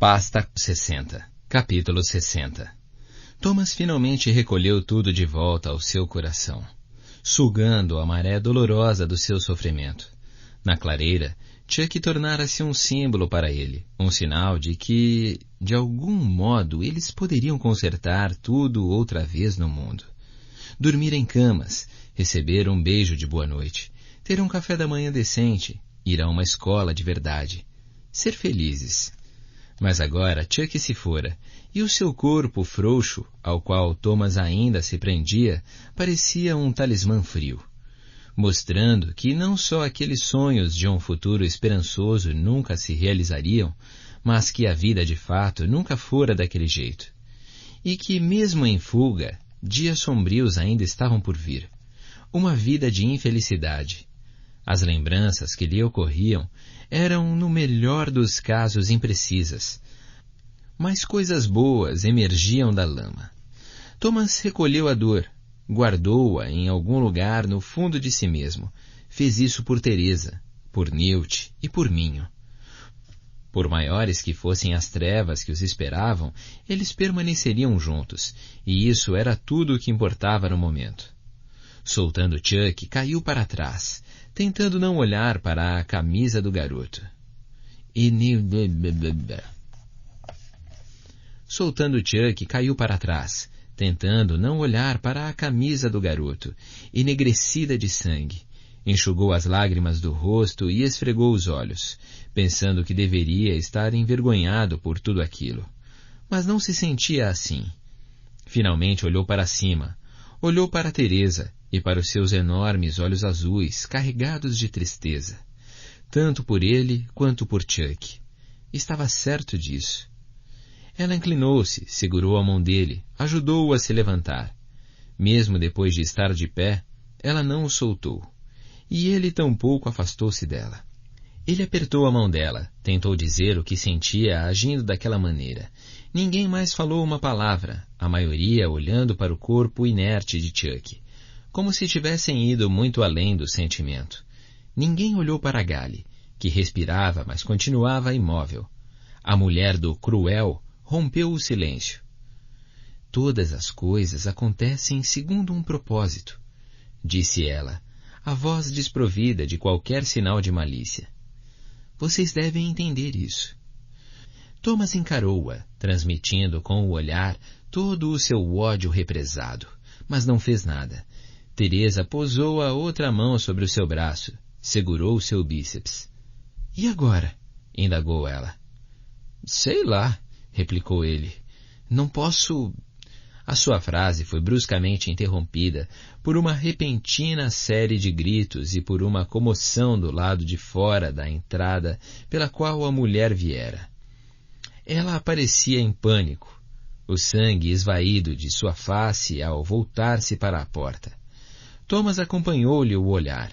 Pasta 60. Capítulo 60. Thomas finalmente recolheu tudo de volta ao seu coração, sugando a maré dolorosa do seu sofrimento. Na clareira, Chuck tornara-se um símbolo para ele, um sinal de que, de algum modo, eles poderiam consertar tudo outra vez no mundo. Dormir em camas, receber um beijo de boa noite, ter um café da manhã decente, ir a uma escola de verdade, ser felizes. Mas agora Chuck se fora, e o seu corpo frouxo, ao qual Thomas ainda se prendia, parecia um talismã frio, mostrando que não só aqueles sonhos de um futuro esperançoso nunca se realizariam, mas que a vida de fato nunca fora daquele jeito. E que mesmo em fuga, dias sombrios ainda estavam por vir. Uma vida de infelicidade. As lembranças que lhe ocorriam eram, no melhor dos casos, imprecisas. Mas coisas boas emergiam da lama. Thomas recolheu a dor, guardou-a em algum lugar no fundo de si mesmo. Fez isso por Teresa, por Newt e por Minho. Por maiores que fossem as trevas que os esperavam, eles permaneceriam juntos, e isso era tudo o que importava no momento. Soltando Chuck, caiu para trás, tentando não olhar para a camisa do garoto. Soltando Chuck, caiu para trás, tentando não olhar para a camisa do garoto, enegrecida de sangue. Enxugou as lágrimas do rosto e esfregou os olhos, pensando que deveria estar envergonhado por tudo aquilo. Mas não se sentia assim. Finalmente olhou para cima, olhou para Teresa e para os seus enormes olhos azuis, carregados de tristeza, tanto por ele quanto por Chuck. Estava certo disso. Ela inclinou-se, segurou a mão dele, ajudou-o a se levantar. Mesmo depois de estar de pé, ela não o soltou. E ele tampouco afastou-se dela. Ele apertou a mão dela, tentou dizer o que sentia agindo daquela maneira. Ninguém mais falou uma palavra, a maioria olhando para o corpo inerte de Chuck, como se tivessem ido muito além do sentimento. Ninguém olhou para Gally, que respirava, mas continuava imóvel. A mulher do cruel rompeu o silêncio. Todas as coisas acontecem segundo um propósito, disse ela, a voz desprovida de qualquer sinal de malícia. Vocês devem entender isso. Thomas encarou-a, transmitindo com o olhar todo o seu ódio represado, mas não fez nada. Teresa posou a outra mão sobre o seu braço, segurou o seu bíceps. E agora? Indagou ela. Sei lá, replicou ele. Não posso... A sua frase foi bruscamente interrompida por uma repentina série de gritos e por uma comoção do lado de fora da entrada pela qual a mulher viera. Ela aparecia em pânico, o sangue esvaído de sua face ao voltar-se para a porta. Thomas acompanhou-lhe o olhar.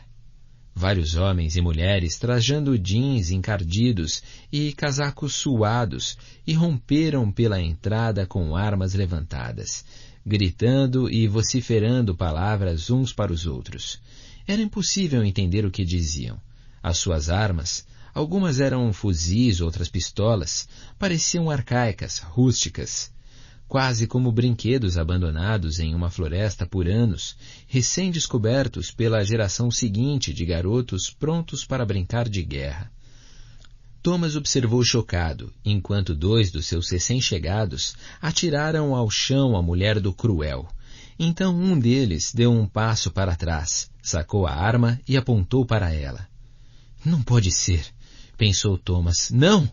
Vários homens e mulheres trajando jeans encardidos e casacos suados irromperam pela entrada com armas levantadas, gritando e vociferando palavras uns para os outros. Era impossível entender o que diziam. As suas armas, algumas eram fuzis, outras pistolas, pareciam arcaicas, rústicas, quase como brinquedos abandonados em uma floresta por anos, recém-descobertos pela geração seguinte de garotos prontos para brincar de guerra. Thomas observou chocado, enquanto dois dos seus recém-chegados atiraram ao chão a mulher do cruel. Então um deles deu um passo para trás, sacou a arma e apontou para ela. Não pode ser, pensou Thomas. Não!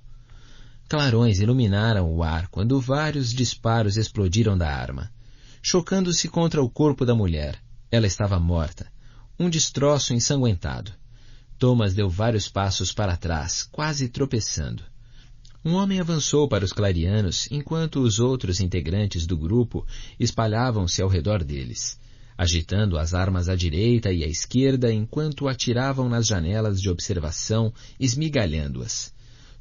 Clarões iluminaram o ar quando vários disparos explodiram da arma, chocando-se contra o corpo da mulher. Ela estava morta, um destroço ensanguentado. Thomas deu vários passos para trás, quase tropeçando. Um homem avançou para os clarianos, enquanto os outros integrantes do grupo espalhavam-se ao redor deles, agitando as armas à direita e à esquerda enquanto atiravam nas janelas de observação, esmigalhando-as.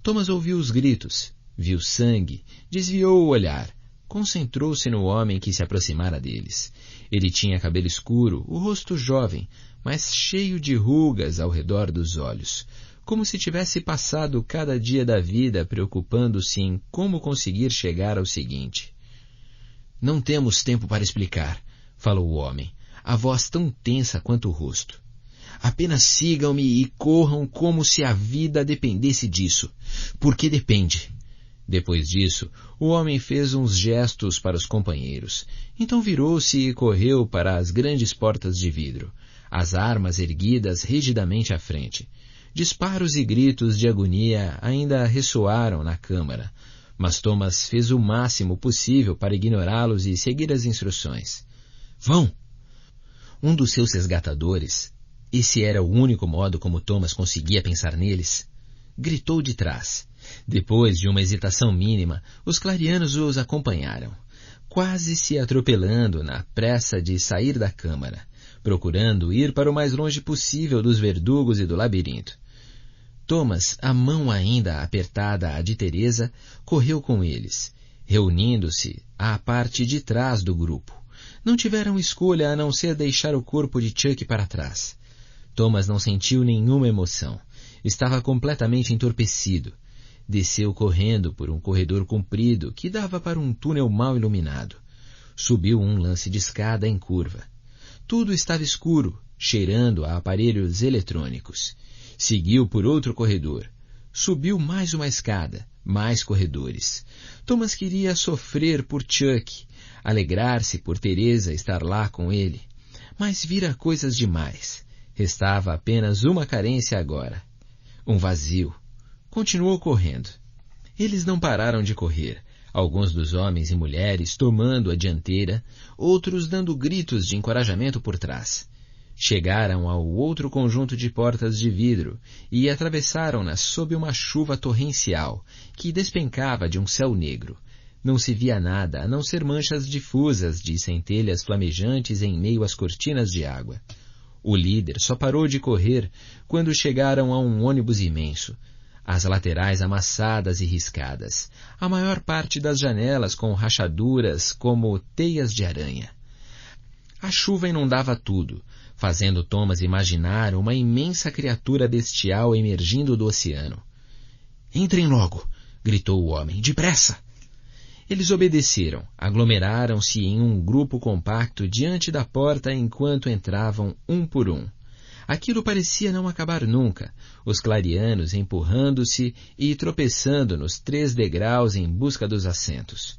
Thomas ouviu os gritos, viu sangue, desviou o olhar, concentrou-se no homem que se aproximara deles. Ele tinha cabelo escuro, o rosto jovem, mas cheio de rugas ao redor dos olhos, como se tivesse passado cada dia da vida preocupando-se em como conseguir chegar ao seguinte. Não temos tempo para explicar, falou o homem, a voz tão tensa quanto o rosto. Apenas sigam-me e corram como se a vida dependesse disso, porque depende. Depois disso, o homem fez uns gestos para os companheiros. Então virou-se e correu para as grandes portas de vidro, as armas erguidas rigidamente à frente. Disparos e gritos de agonia ainda ressoaram na câmara, mas Thomas fez o máximo possível para ignorá-los e seguir as instruções. Vão! Um dos seus resgatadores, esse era o único modo como Thomas conseguia pensar neles, gritou de trás. Depois de uma hesitação mínima, os clarianos os acompanharam, quase se atropelando na pressa de sair da câmara, procurando ir para o mais longe possível dos verdugos e do labirinto. Thomas, a mão ainda apertada à de Teresa, correu com eles, reunindo-se à parte de trás do grupo. Não tiveram escolha a não ser deixar o corpo de Chuck para trás. Thomas não sentiu nenhuma emoção. Estava completamente entorpecido. Desceu correndo por um corredor comprido que dava para um túnel mal iluminado. Subiu um lance de escada em curva. Tudo estava escuro, cheirando a aparelhos eletrônicos. Seguiu por outro corredor. Subiu mais uma escada, mais corredores. Thomas queria sofrer por Chuck, alegrar-se por Teresa estar lá com ele. Mas vira coisas demais. Restava apenas uma carência agora. Um vazio. Continuou correndo. Eles não pararam de correr, alguns dos homens e mulheres tomando a dianteira, outros dando gritos de encorajamento por trás. Chegaram ao outro conjunto de portas de vidro e atravessaram-nas sob uma chuva torrencial que despencava de um céu negro. Não se via nada a não ser manchas difusas de centelhas flamejantes em meio às cortinas de água. O líder só parou de correr quando chegaram a um ônibus imenso, as laterais amassadas e riscadas, a maior parte das janelas com rachaduras como teias de aranha. A chuva inundava tudo, fazendo Thomas imaginar uma imensa criatura bestial emergindo do oceano. Entrem logo! Gritou o homem. Depressa! Eles obedeceram, aglomeraram-se em um grupo compacto diante da porta enquanto entravam um por um. Aquilo parecia não acabar nunca, os clarianos empurrando-se e tropeçando nos 3 degraus em busca dos assentos.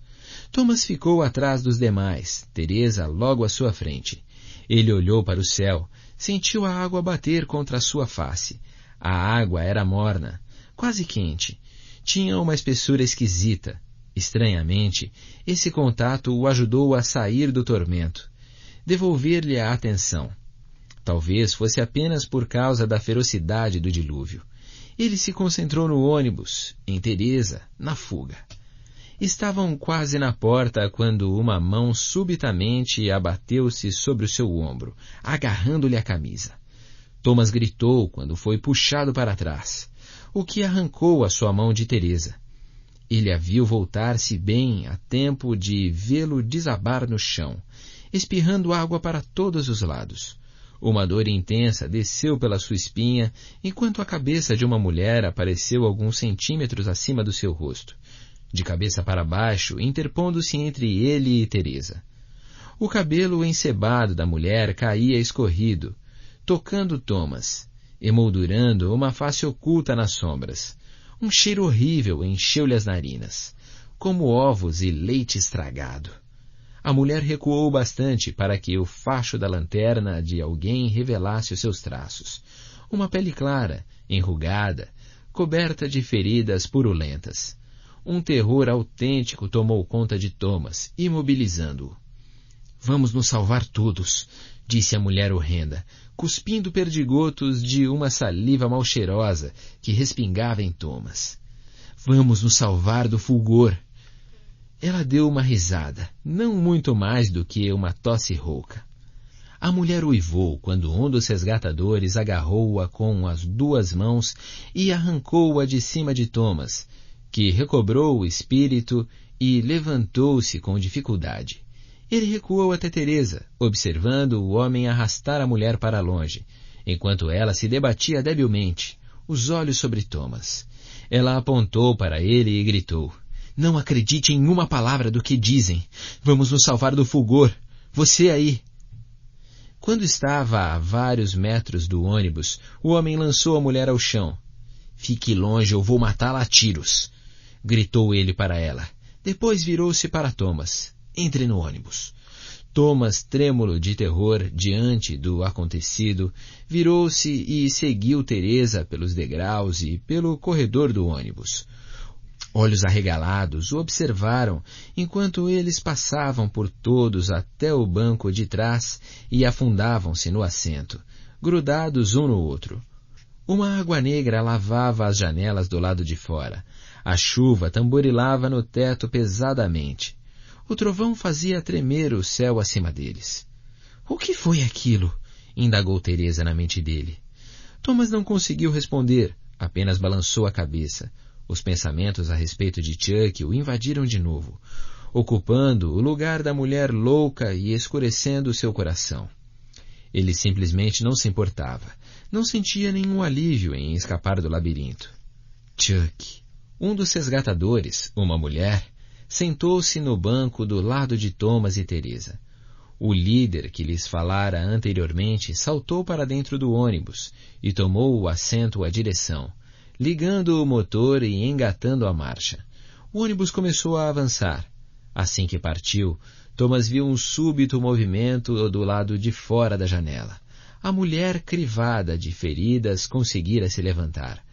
Thomas ficou atrás dos demais, Teresa logo à sua frente. Ele olhou para o céu, sentiu a água bater contra a sua face. A água era morna, quase quente. Tinha uma espessura esquisita. Estranhamente, esse contato o ajudou a sair do tormento, devolver-lhe a atenção. Talvez fosse apenas por causa da ferocidade do dilúvio. Ele se concentrou no ônibus, em Teresa, na fuga. Estavam quase na porta quando uma mão subitamente abateu-se sobre o seu ombro, agarrando-lhe a camisa. Thomas gritou quando foi puxado para trás, o que arrancou a sua mão de Teresa. Ele a viu voltar-se bem a tempo de vê-lo desabar no chão, espirrando água para todos os lados. Uma dor intensa desceu pela sua espinha, enquanto a cabeça de uma mulher apareceu alguns centímetros acima do seu rosto, de cabeça para baixo, interpondo-se entre ele e Teresa. O cabelo encebado da mulher caía escorrido, tocando Thomas, emoldurando uma face oculta nas sombras. Um cheiro horrível encheu-lhe as narinas, como ovos e leite estragado. A mulher recuou bastante para que o facho da lanterna de alguém revelasse os seus traços. Uma pele clara, enrugada, coberta de feridas purulentas. Um terror autêntico tomou conta de Thomas, imobilizando-o. Vamos nos salvar todos, disse a mulher horrenda, cuspindo perdigotos de uma saliva mal cheirosa que respingava em Thomas. Vamos nos salvar do fulgor. Ela deu uma risada, não muito mais do que uma tosse rouca. A mulher uivou quando um dos resgatadores agarrou-a com as 2 mãos e arrancou-a de cima de Thomas, que recobrou o espírito e levantou-se com dificuldade. Ele recuou até Teresa, observando o homem arrastar a mulher para longe, enquanto ela se debatia debilmente, os olhos sobre Thomas. Ela apontou para ele e gritou: "Não acredite em uma palavra do que dizem. Vamos nos salvar do fulgor. Você aí!" Quando estava a vários metros do ônibus, o homem lançou a mulher ao chão. "Fique longe, eu vou matá-la a tiros!" gritou ele para ela. Depois virou-se para Thomas. "Entre no ônibus." Thomas, trêmulo de terror diante do acontecido, virou-se e seguiu Teresa pelos degraus e pelo corredor do ônibus. Olhos arregalados o observaram enquanto eles passavam por todos até o banco de trás e afundavam-se no assento, grudados um no outro. Uma água negra lavava as janelas do lado de fora. A chuva tamborilava no teto pesadamente. O trovão fazia tremer o céu acima deles. "O que foi aquilo?" indagou Teresa na mente dele. Thomas não conseguiu responder, apenas balançou a cabeça. Os pensamentos a respeito de Chuck o invadiram de novo, ocupando o lugar da mulher louca e escurecendo seu coração. Ele simplesmente não se importava. Não sentia nenhum alívio em escapar do labirinto. Chuck, um dos resgatadores, uma mulher, sentou-se no banco do lado de Thomas e Teresa. O líder que lhes falara anteriormente saltou para dentro do ônibus e tomou o assento à direção, ligando o motor e engatando a marcha. O ônibus começou a avançar. Assim que partiu, Thomas viu um súbito movimento do lado de fora da janela. A mulher, crivada de feridas, conseguira se levantar,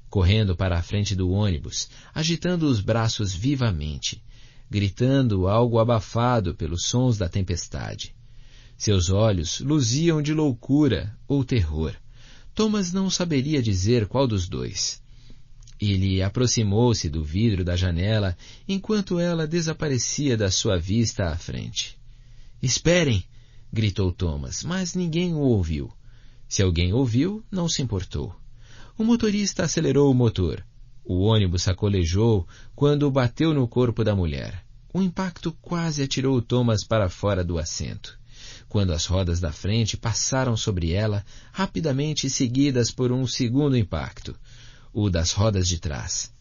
correndo para a frente do ônibus, agitando os braços vivamente, gritando algo abafado pelos sons da tempestade. Seus olhos luziam de loucura ou terror. Thomas não saberia dizer qual dos dois. Ele aproximou-se do vidro da janela enquanto ela desaparecia da sua vista à frente. "Esperem!" gritou Thomas, mas ninguém o ouviu. Se alguém ouviu, não se importou. O motorista acelerou o motor. O ônibus sacolejou quando bateu no corpo da mulher. O impacto quase atirou Thomas para fora do assento, quando as rodas da frente passaram sobre ela, rapidamente seguidas por um segundo impacto, o das rodas de trás.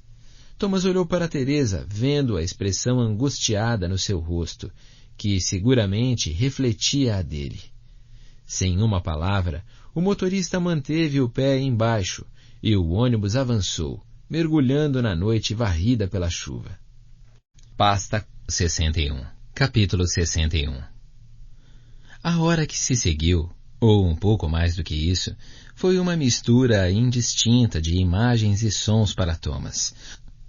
Thomas olhou para Teresa, vendo a expressão angustiada no seu rosto, que seguramente refletia a dele. Sem uma palavra, o motorista manteve o pé embaixo e o ônibus avançou, mergulhando na noite varrida pela chuva. Pasta 61. Capítulo 61. A hora que se seguiu, ou um pouco mais do que isso, foi uma mistura indistinta de imagens e sons para Thomas.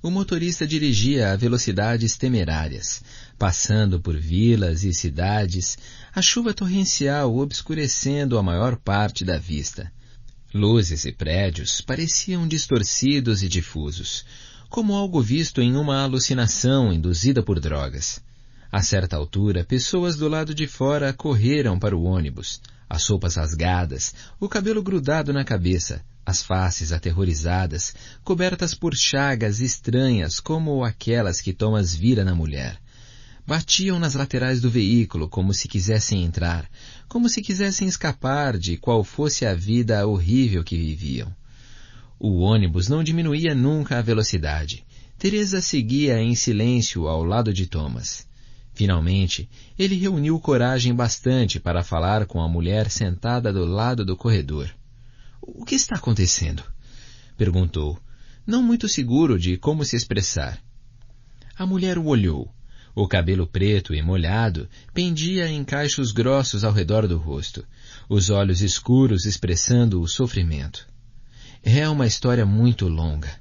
O motorista dirigia a velocidades temerárias, passando por vilas e cidades, a chuva torrencial obscurecendo a maior parte da vista. Luzes e prédios pareciam distorcidos e difusos, como algo visto em uma alucinação induzida por drogas. A certa altura, pessoas do lado de fora correram para o ônibus, as roupas rasgadas, o cabelo grudado na cabeça, as faces aterrorizadas, cobertas por chagas estranhas como aquelas que Thomas vira na mulher. Batiam nas laterais do veículo como se quisessem entrar, como se quisessem escapar de qual fosse a vida horrível que viviam. O ônibus não diminuía nunca a velocidade. Teresa seguia em silêncio ao lado de Thomas. Finalmente, ele reuniu coragem bastante para falar com a mulher sentada do lado do corredor. "O que está acontecendo?" perguntou, não muito seguro de como se expressar. A mulher o olhou. O cabelo preto e molhado pendia em cachos grossos ao redor do rosto, os olhos escuros expressando o sofrimento. "É uma história muito longa."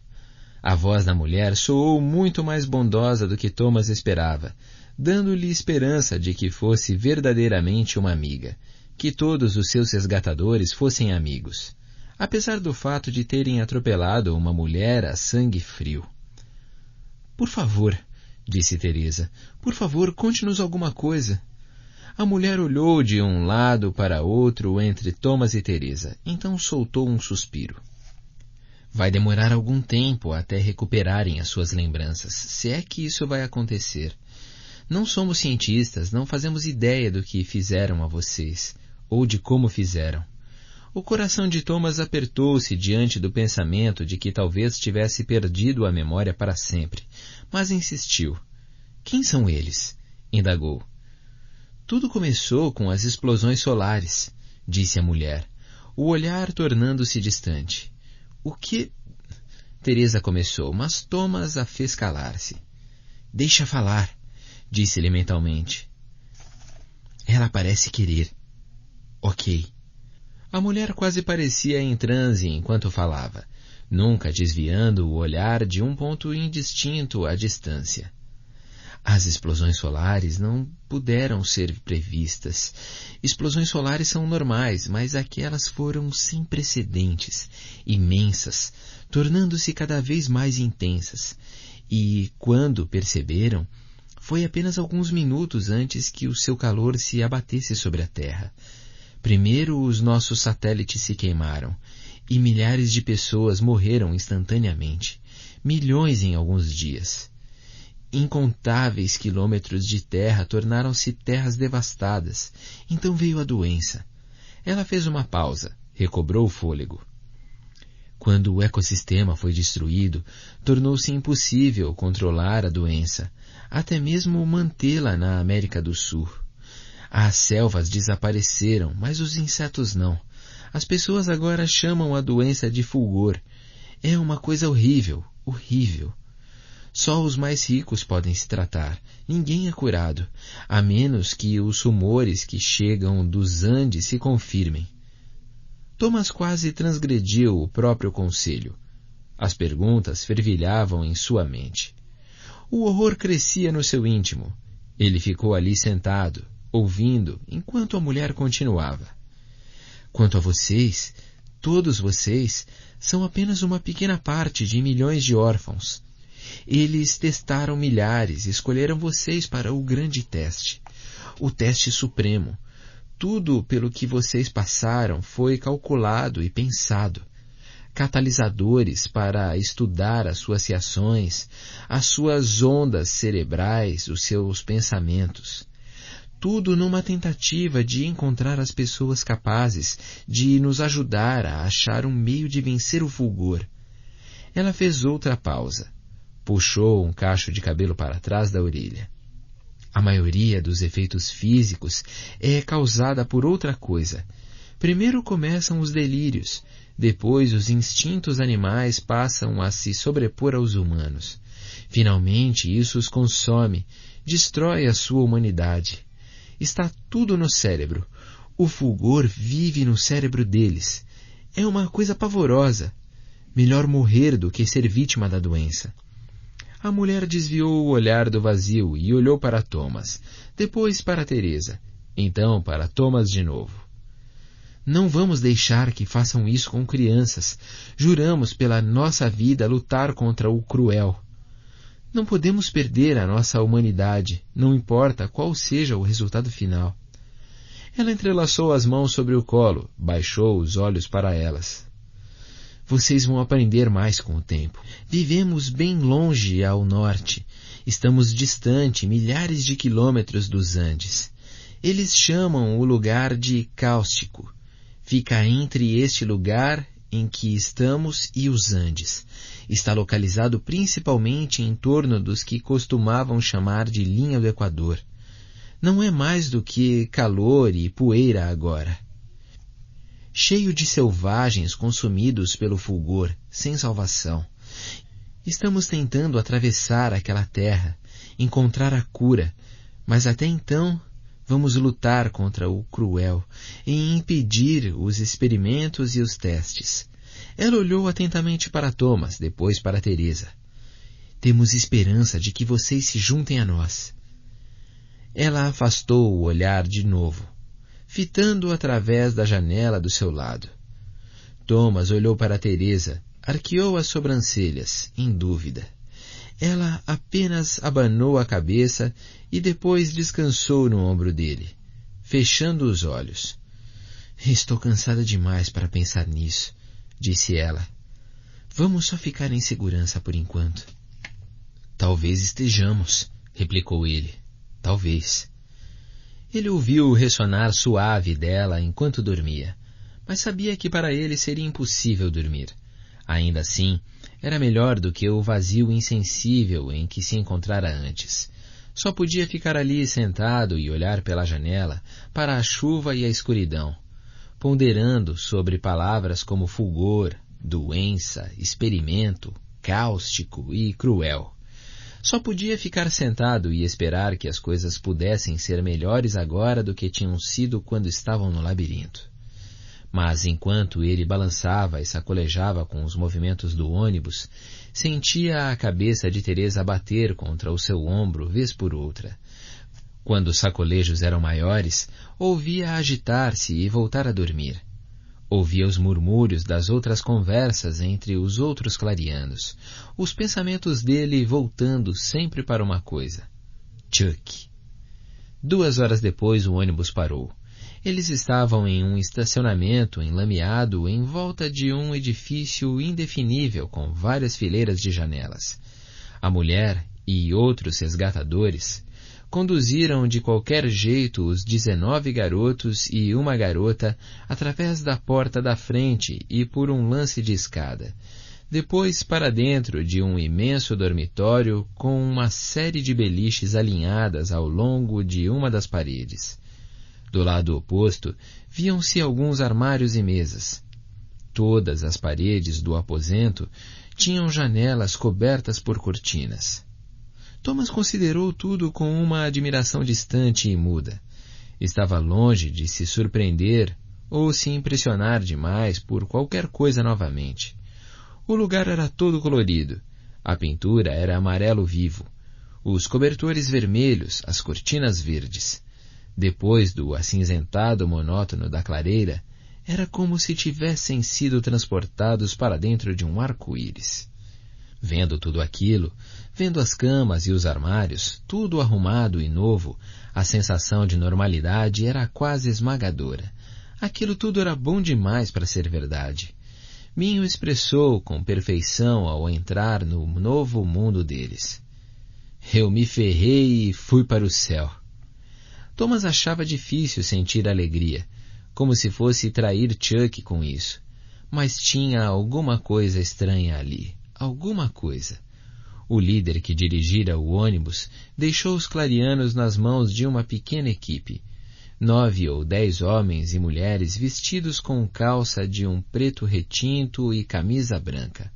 A voz da mulher soou muito mais bondosa do que Thomas esperava, dando-lhe esperança de que fosse verdadeiramente uma amiga, que todos os seus resgatadores fossem amigos, apesar do fato de terem atropelado uma mulher a sangue frio. "Por favor", disse Teresa, "por favor, conte-nos alguma coisa." A mulher olhou de um lado para outro entre Thomas e Teresa, então soltou um suspiro. "Vai demorar algum tempo até recuperarem as suas lembranças, se é que isso vai acontecer. Não somos cientistas, não fazemos ideia do que fizeram a vocês, ou de como fizeram. O coração de Thomas apertou-se diante do pensamento de que talvez tivesse perdido a memória para sempre, mas insistiu. Quem são eles? Indagou. Tudo começou com as explosões solares, disse a mulher, o olhar tornando-se distante. O que... Teresa começou, mas Thomas a fez calar-se. Deixa falar, disse-lhe mentalmente. Ela parece querer. Ok. A mulher quase parecia em transe enquanto falava, nunca desviando o olhar de um ponto indistinto à distância. As explosões solares não puderam ser previstas. Explosões solares são normais, mas aquelas foram sem precedentes, imensas, tornando-se cada vez mais intensas. E, quando perceberam, foi apenas alguns minutos antes que o seu calor se abatesse sobre a Terra. Primeiro os nossos satélites se queimaram, e milhares de pessoas morreram instantaneamente, milhões em alguns dias. Incontáveis quilômetros de terra tornaram-se terras devastadas. Então veio a doença. Ela fez uma pausa, recobrou o fôlego. Quando o ecossistema foi destruído, tornou-se impossível controlar a doença, até mesmo mantê-la na América do Sul. As selvas desapareceram, mas os insetos não. As pessoas agora chamam a doença de fulgor. É uma coisa horrível, horrível. Só os mais ricos podem se tratar. Ninguém é curado, a menos que os rumores que chegam dos Andes se confirmem. Thomas quase transgrediu o próprio conselho. As perguntas fervilhavam em sua mente. O horror crescia no seu íntimo. Ele ficou ali sentado, ouvindo, enquanto a mulher continuava. Quanto a vocês, todos vocês, são apenas uma pequena parte de milhões de órfãos. Eles testaram milhares e escolheram vocês para o grande teste, o teste supremo. Tudo pelo que vocês passaram foi calculado e pensado. Catalisadores para estudar as suas reações, as suas ondas cerebrais, os seus pensamentos. Tudo numa tentativa de encontrar as pessoas capazes de nos ajudar a achar um meio de vencer o fulgor. Ela fez outra pausa. Puxou um cacho de cabelo para trás da orelha. A maioria dos efeitos físicos é causada por outra coisa. Primeiro começam os delírios, depois os instintos animais passam a se sobrepor aos humanos. Finalmente isso os consome, destrói a sua humanidade. Está tudo no cérebro. O fulgor vive no cérebro deles. É uma coisa pavorosa. Melhor morrer do que ser vítima da doença. A mulher desviou o olhar do vazio e olhou para Thomas, depois para Teresa, então para Thomas de novo. Não vamos deixar que façam isso com crianças. Juramos pela nossa vida lutar contra o cruel. Não podemos perder a nossa humanidade, não importa qual seja o resultado final. Ela entrelaçou as mãos sobre o colo, baixou os olhos para elas. Vocês vão aprender mais com o tempo. Vivemos bem longe ao norte. Estamos distante milhares de quilômetros dos Andes. Eles chamam o lugar de Cáustico. Fica entre este lugar em que estamos e os Andes. Está localizado principalmente em torno dos que costumavam chamar de linha do Equador. Não é mais do que calor e poeira agora. Cheio de selvagens consumidos pelo fulgor, sem salvação. Estamos tentando atravessar aquela terra, encontrar a cura, mas até então vamos lutar contra o cruel e impedir os experimentos e os testes. Ela olhou atentamente para Thomas, depois para Teresa. Temos esperança de que vocês se juntem a nós. Ela afastou o olhar de novo, fitando-o através da janela do seu lado. Thomas olhou para Teresa, arqueou as sobrancelhas, em dúvida. Ela apenas abanou a cabeça e depois descansou no ombro dele, fechando os olhos. Estou cansada demais para pensar nisso, disse ela. Vamos só ficar em segurança por enquanto. Talvez estejamos, replicou ele. Talvez. Ele ouviu o ressonar suave dela enquanto dormia, mas sabia que para ele seria impossível dormir. Ainda assim, era melhor do que o vazio insensível em que se encontrara antes. Só podia ficar ali sentado e olhar pela janela para a chuva e a escuridão, ponderando sobre palavras como fulgor, doença, experimento, cáustico e cruel. Só podia ficar sentado e esperar que as coisas pudessem ser melhores agora do que tinham sido quando estavam no labirinto. Mas enquanto ele balançava e sacolejava com os movimentos do ônibus, sentia a cabeça de Teresa bater contra o seu ombro vez por outra. Quando os sacolejos eram maiores, ouvia agitar-se e voltar a dormir. Ouvia os murmúrios das outras conversas entre os outros clarianos, os pensamentos dele voltando sempre para uma coisa: Chuck. 2 horas depois o ônibus parou. Eles estavam em um estacionamento enlameado em volta de um edifício indefinível com várias fileiras de janelas. A mulher e outros resgatadores conduziram de qualquer jeito os 19 garotos e uma garota através da porta da frente e por um lance de escada, depois para dentro de um imenso dormitório com uma série de beliches alinhadas ao longo de uma das paredes. Do lado oposto, viam-se alguns armários e mesas. Todas as paredes do aposento tinham janelas cobertas por cortinas. Thomas considerou tudo com uma admiração distante e muda. Estava longe de se surpreender ou se impressionar demais por qualquer coisa novamente. O lugar era todo colorido. A pintura era amarelo vivo. Os cobertores vermelhos, as cortinas verdes. Depois do acinzentado monótono da clareira, era como se tivessem sido transportados para dentro de um arco-íris. Vendo tudo aquilo, vendo as camas e os armários, tudo arrumado e novo, a sensação de normalidade era quase esmagadora. Aquilo tudo era bom demais para ser verdade. Minho expressou com perfeição ao entrar no novo mundo deles. Eu me ferrei e fui para o céu. Thomas achava difícil sentir alegria, como se fosse trair Chuck com isso. Mas tinha alguma coisa estranha ali, alguma coisa. O líder que dirigira o ônibus deixou os clarianos nas mãos de uma pequena equipe. 9 ou 10 homens e mulheres vestidos com calça de um preto retinto e camisa branca.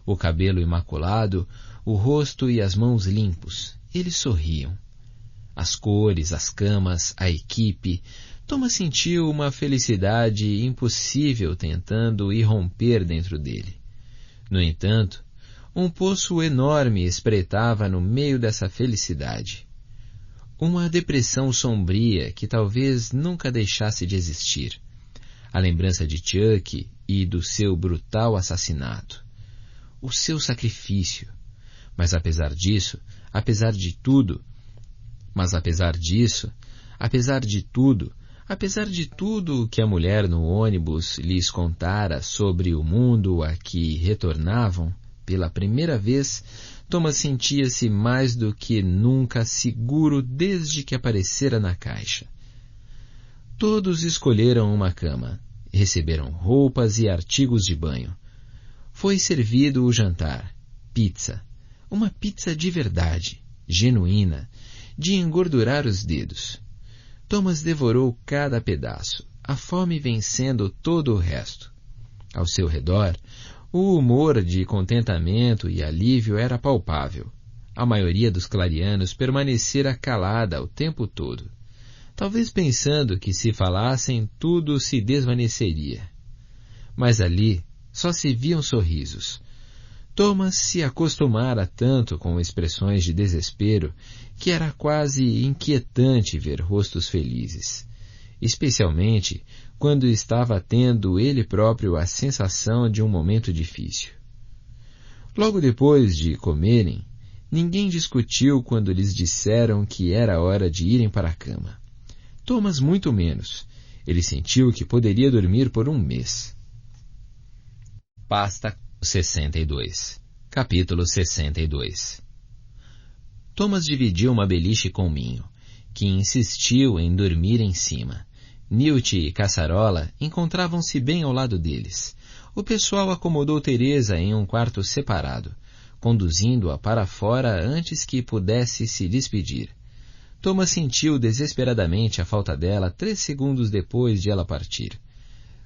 O cabelo imaculado, o rosto e as mãos limpos. Eles sorriam. As cores, as camas, a equipe. Thomas sentiu uma felicidade impossível tentando irromper dentro dele. No entanto, um poço enorme espreitava no meio dessa felicidade. Uma depressão sombria que talvez nunca deixasse de existir. A lembrança de Chuck e do seu brutal assassinato. O seu sacrifício. Mas apesar disso que a mulher no ônibus lhes contara sobre o mundo a que retornavam, pela primeira vez, Thomas sentia-se mais do que nunca seguro desde que aparecera na caixa. Todos escolheram uma cama, receberam roupas e artigos de banho. Foi servido o jantar, pizza, uma pizza de verdade, genuína, de engordurar os dedos. Thomas devorou cada pedaço, a fome vencendo todo o resto. Ao seu redor, o humor de contentamento e alívio era palpável. A maioria dos clarianos permanecera calada o tempo todo, talvez pensando que se falassem tudo se desvaneceria. Mas ali só se viam sorrisos. Thomas se acostumara tanto com expressões de desespero que era quase inquietante ver rostos felizes, especialmente quando estava tendo ele próprio a sensação de um momento difícil. Logo depois de comerem, ninguém discutiu quando lhes disseram que era hora de irem para a cama. Thomas muito menos. Ele sentiu que poderia dormir por um mês. Pasta 62. Capítulo 62. Thomas dividiu uma beliche com Minho, que insistiu em dormir em cima. Newt e Caçarola encontravam-se bem ao lado deles. O pessoal acomodou Teresa em um quarto separado, conduzindo-a para fora antes que pudesse se despedir. Thomas sentiu desesperadamente a falta dela 3 segundos depois de ela partir.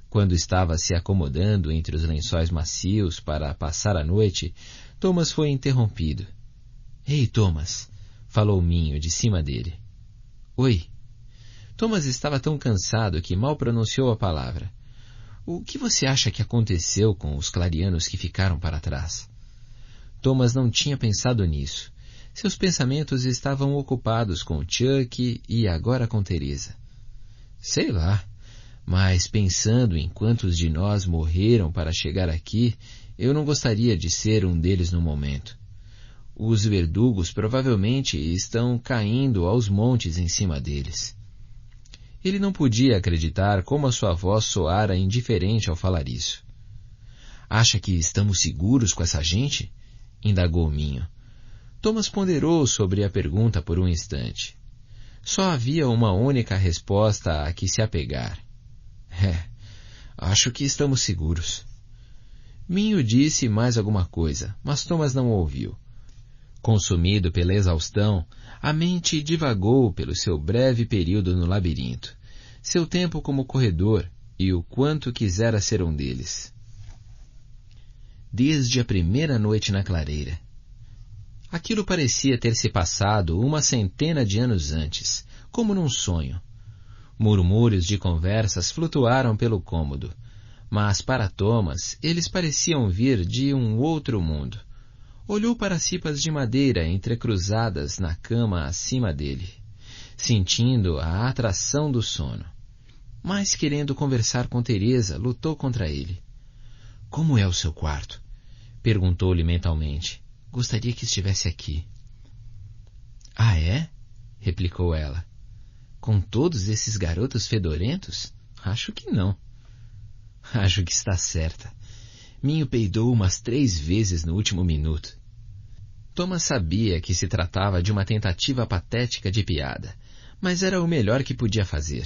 Quando estava se acomodando entre os lençóis macios para passar a noite, Thomas foi interrompido. — Ei, Thomas! Falou Minho de cima dele. — Oi! Thomas estava tão cansado que mal pronunciou a palavra. — O que você acha que aconteceu com os clarianos que ficaram para trás? Thomas não tinha pensado nisso. Seus pensamentos estavam ocupados com Chuck e agora com Teresa. Sei lá, mas pensando em quantos de nós morreram para chegar aqui, eu não gostaria de ser um deles no momento. Os verdugos provavelmente estão caindo aos montes em cima deles. Ele não podia acreditar como a sua voz soara indiferente ao falar isso. — Acha que estamos seguros com essa gente? Indagou Minho. Thomas ponderou sobre a pergunta por um instante. Só havia uma única resposta a que se apegar. — Acho que estamos seguros. Minho disse mais alguma coisa, mas Thomas não ouviu. Consumido pela exaustão, a mente divagou pelo seu breve período no labirinto, seu tempo como corredor e o quanto quisera ser um deles. Desde a primeira noite na clareira. Aquilo parecia ter se passado 100 de anos antes, como num sonho. Murmúrios de conversas flutuaram pelo cômodo, mas para Thomas eles pareciam vir de um outro mundo. Olhou para as cipas de madeira entrecruzadas na cama acima dele, sentindo a atração do sono. Mas querendo conversar com Teresa, lutou contra ele. — Como é o seu quarto? Perguntou-lhe mentalmente. Gostaria que estivesse aqui. — Ah, é? Replicou ela. — Com todos esses garotos fedorentos? Acho que não. — Acho que está certa. Minho peidou umas 3 vezes no último minuto. Thomas sabia que se tratava de uma tentativa patética de piada, mas era o melhor que podia fazer.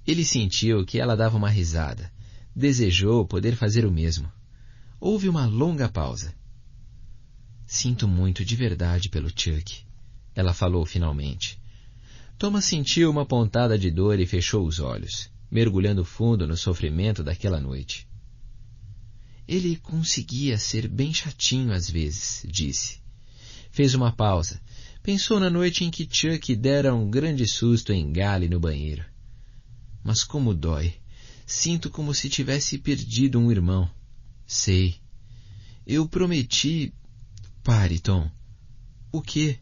Ele sentiu que ela dava uma risada. Desejou poder fazer o mesmo. Houve uma longa pausa. — Sinto muito de verdade pelo Chuck, ela falou finalmente. Thomas sentiu uma pontada de dor e fechou os olhos, mergulhando fundo no sofrimento daquela noite. Ele conseguia ser bem chatinho às vezes, disse. Fez uma pausa. Pensou na noite em que Chuck dera um grande susto em Gale no banheiro. Mas como dói. Sinto como se tivesse perdido um irmão. Sei. Eu prometi... Pare, Tom. O quê?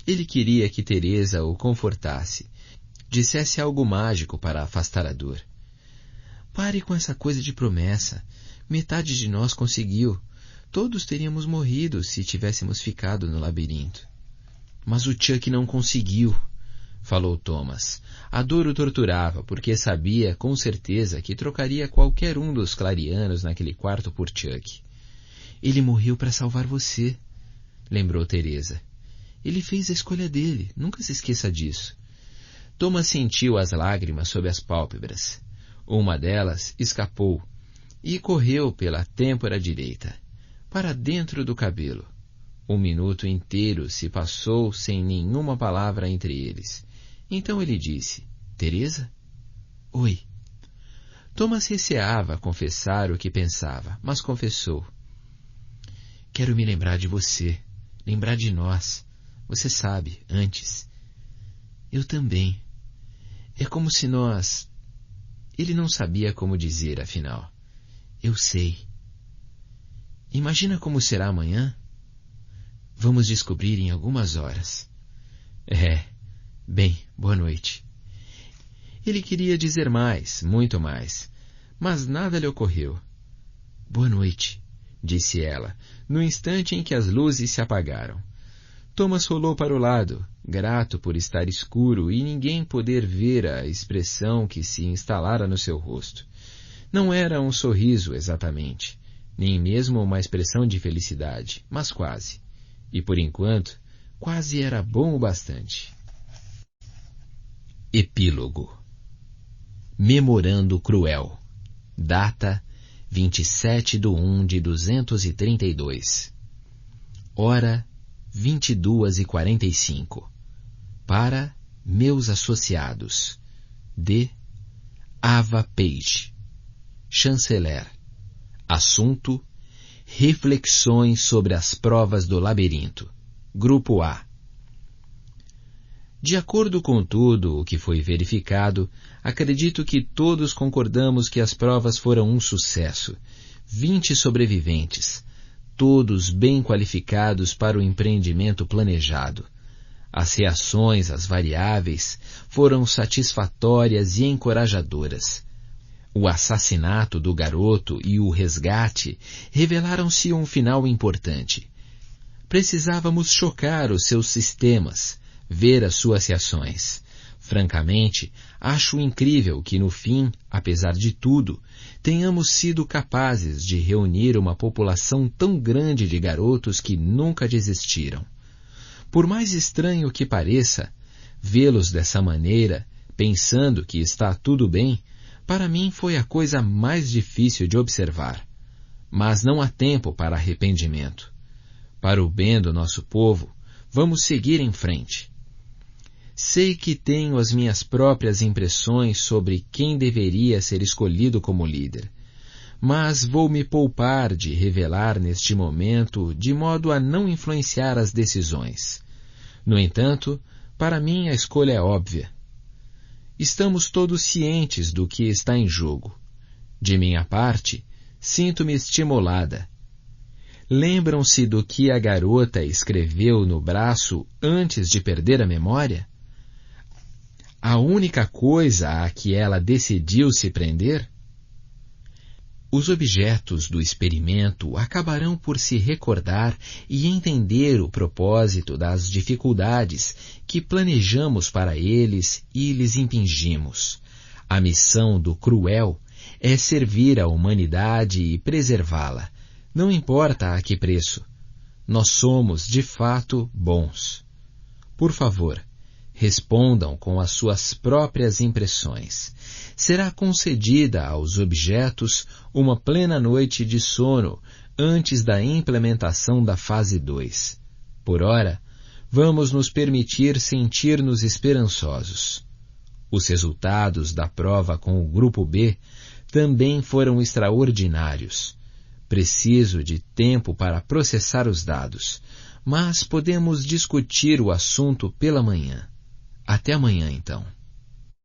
Ele queria que Teresa o confortasse, dissesse algo mágico para afastar a dor. Pare com essa coisa de promessa. Metade de nós conseguiu. Todos teríamos morrido se tivéssemos ficado no labirinto. Mas o Chuck não conseguiu, falou Thomas. A dor o torturava, porque sabia com certeza que trocaria qualquer um dos clarianos naquele quarto por Chuck. Ele morreu para salvar você, lembrou Teresa. Ele fez a escolha dele, nunca se esqueça disso. Thomas sentiu as lágrimas sob as pálpebras. Uma delas escapou e correu pela têmpora direita, para dentro do cabelo. 1 minuto inteiro se passou sem nenhuma palavra entre eles. Então ele disse, Teresa? Oi. Thomas receava confessar o que pensava, mas confessou. Quero me lembrar de você, lembrar de nós. Você sabe, antes. Eu também. É como se nós... Ele não sabia como dizer, afinal. Eu sei. Imagina como será amanhã? Vamos descobrir em algumas horas. Bem, boa noite. Ele queria dizer mais, muito mais, mas nada lhe ocorreu. Boa noite, disse ela, no instante em que as luzes se apagaram. Thomas rolou para o lado, grato por estar escuro e ninguém poder ver a expressão que se instalara no seu rosto. Não era um sorriso exatamente, nem mesmo uma expressão de felicidade, mas quase. E por enquanto, quase era bom o bastante. Epílogo. Memorando cruel. Data 27/1/232. Hora 22h45. Para meus associados. De Ava Page. Chanceler. Assunto: reflexões sobre as provas do labirinto. Grupo A. De acordo com tudo o que foi verificado, acredito que todos concordamos que as provas foram um sucesso. 20 sobreviventes, todos bem qualificados para o empreendimento planejado. As reações às variáveis foram satisfatórias e encorajadoras. O assassinato do garoto e o resgate revelaram-se um final importante. Precisávamos chocar os seus sistemas, ver as suas reações. Francamente, acho incrível que no fim, apesar de tudo, tenhamos sido capazes de reunir uma população tão grande de garotos que nunca desistiram. Por mais estranho que pareça, vê-los dessa maneira, pensando que está tudo bem, para mim foi a coisa mais difícil de observar. Mas não há tempo para arrependimento. Para o bem do nosso povo, vamos seguir em frente. Sei que tenho as minhas próprias impressões sobre quem deveria ser escolhido como líder, mas vou me poupar de revelar neste momento de modo a não influenciar as decisões. No entanto, para mim a escolha é óbvia. Estamos todos cientes do que está em jogo. De minha parte, sinto-me estimulada. Lembram-se do que a garota escreveu no braço antes de perder a memória? A única coisa a que ela decidiu se prender? Os objetos do experimento acabarão por se recordar e entender o propósito das dificuldades que planejamos para eles e lhes impingimos. A missão do cruel é servir a humanidade e preservá-la, não importa a que preço. Nós somos, de fato, bons. Por favor, respondam com as suas próprias impressões. Será concedida aos objetos uma plena noite de sono antes da implementação da fase 2. Por ora, vamos nos permitir sentir-nos esperançosos. Os resultados da prova com o Grupo B também foram extraordinários. Preciso de tempo para processar os dados, mas podemos discutir o assunto pela manhã. Até amanhã, então.